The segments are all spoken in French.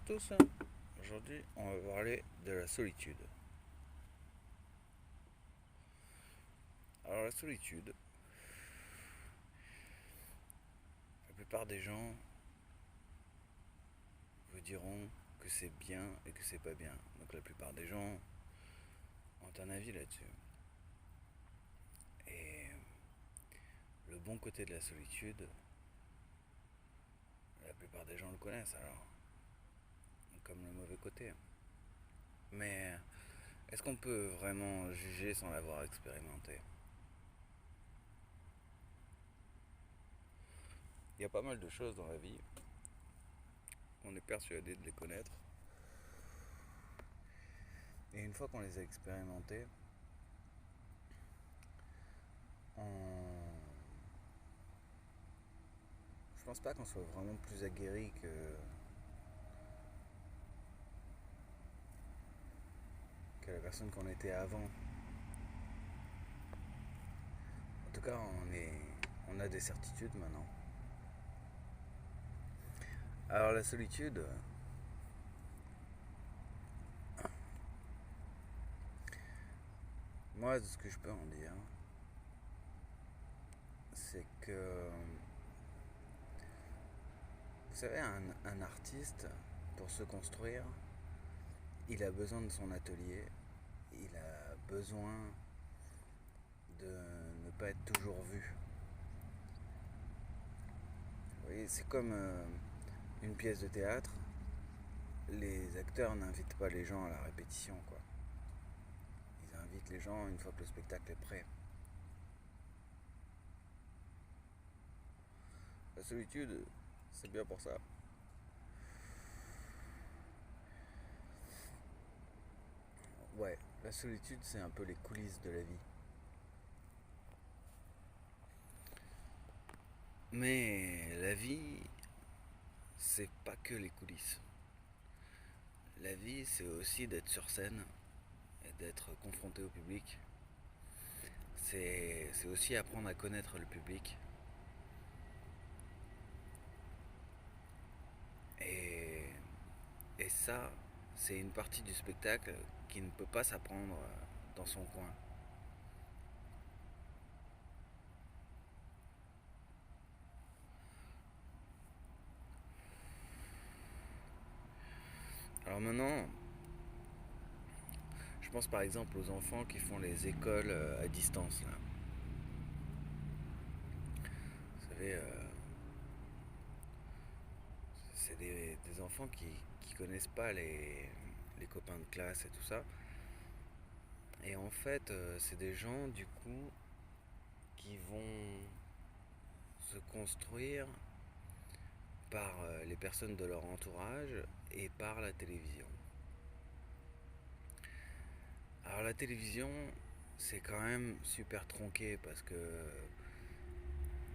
tous, aujourd'hui on va parler de la solitude. Alors la solitude, la plupart des gens vous diront que c'est bien et que c'est pas bien. Donc la plupart des gens ont un avis là-dessus. Et le bon côté de la solitude, la plupart des gens le connaissent alors, comme le mauvais côté. Mais est-ce qu'on peut vraiment juger sans l'avoir expérimenté? Il y a pas mal de choses dans la vie, on est persuadé de les connaître. Et une fois qu'on les a expérimentées, on... je pense pas qu'on soit vraiment plus aguerri que la personne qu'on était avant. En tout cas, on a des certitudes maintenant. Alors la solitude, moi, ce que je peux en dire, c'est que, vous savez, un artiste, pour se construire, il a besoin de son atelier, il a besoin de ne pas être toujours vu. Vous voyez, c'est comme une pièce de théâtre, les acteurs n'invitent pas les gens à la répétition, quoi. Ils invitent les gens une fois que le spectacle est prêt. La solitude, c'est bien pour ça. Ouais, la solitude, c'est un peu les coulisses de la vie. Mais la vie, c'est pas que les coulisses. La vie, c'est aussi d'être sur scène et d'être confronté au public. C'est aussi apprendre à connaître le public. Et, et ça, c'est une partie du spectacle qui ne peut pas s'apprendre dans son coin. Alors maintenant, je pense par exemple aux enfants qui font les écoles à distance, là. Vous savez, c'est des enfants qui connaissent pas les copains de classe et tout ça. Et en fait, c'est des gens du coup qui vont se construire par les personnes de leur entourage et par la télévision. Alors la télévision, c'est quand même super tronqué parce que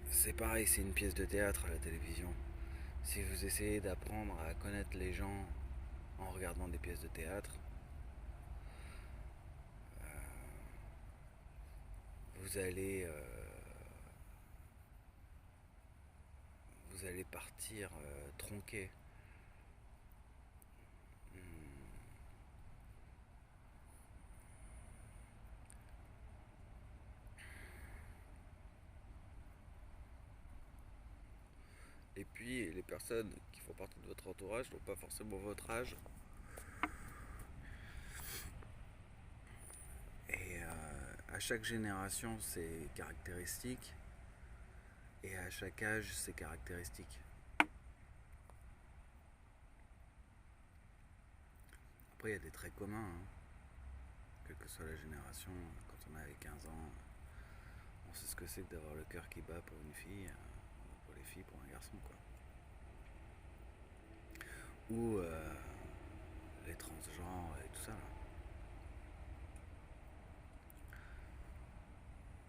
c'est pareil, c'est une pièce de théâtre la télévision. Si vous essayez d'apprendre à connaître les gens en regardant des pièces de théâtre, vous allez vous allez partir tronqué. Et puis les personnes qui font partie de votre entourage n'ont pas forcément votre âge. Et à chaque génération, c'est caractéristique. Et à chaque âge, c'est caractéristique. Après, il y a des traits communs, hein. Quelle que soit la génération, quand on avait 15 ans, on sait ce que c'est que d'avoir le cœur qui bat pour une fille, pour les filles, pour un garçon, quoi. Ou les transgenres et tout ça.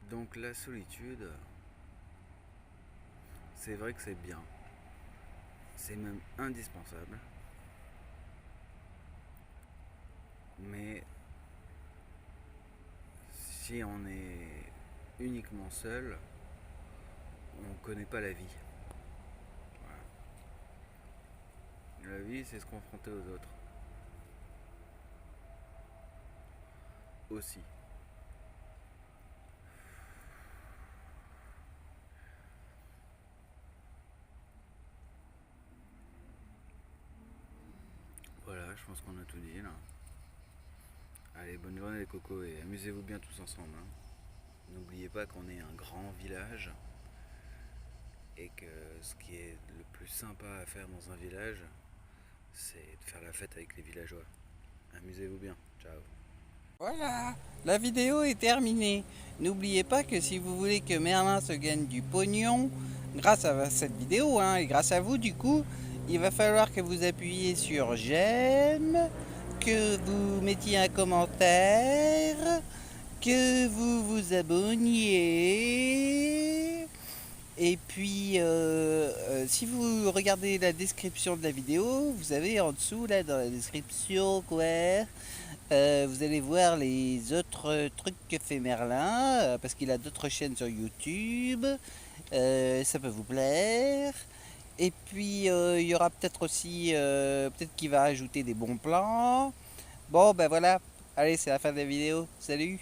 Donc la solitude, c'est vrai que c'est bien. C'est même indispensable. Mais si on est uniquement seul, on ne connaît pas la vie. Voilà. La vie, c'est se confronter aux autres. Aussi. Voilà, je pense qu'on a tout dit là. Allez, bonne journée les cocos et amusez-vous bien tous ensemble, hein. N'oubliez pas qu'on est un grand village et que ce qui est le plus sympa à faire dans un village, c'est de faire la fête avec les villageois. Amusez-vous bien. Ciao. Voilà, la vidéo est terminée. N'oubliez pas que si vous voulez que Merlin se gagne du pognon, grâce à cette vidéo, hein, et grâce à vous du coup, il va falloir que vous appuyiez sur j'aime, que vous mettiez un commentaire, que vous vous abonniez. Et puis, si vous regardez la description de la vidéo, vous avez en dessous, là, dans la description, quoi, vous allez voir les autres trucs que fait Merlin, parce qu'il a d'autres chaînes sur YouTube. Ça peut vous plaire. Et puis, il y aura peut-être aussi, peut-être qu'il va ajouter des bons plans. Bon, ben voilà. Allez, c'est la fin de la vidéo. Salut!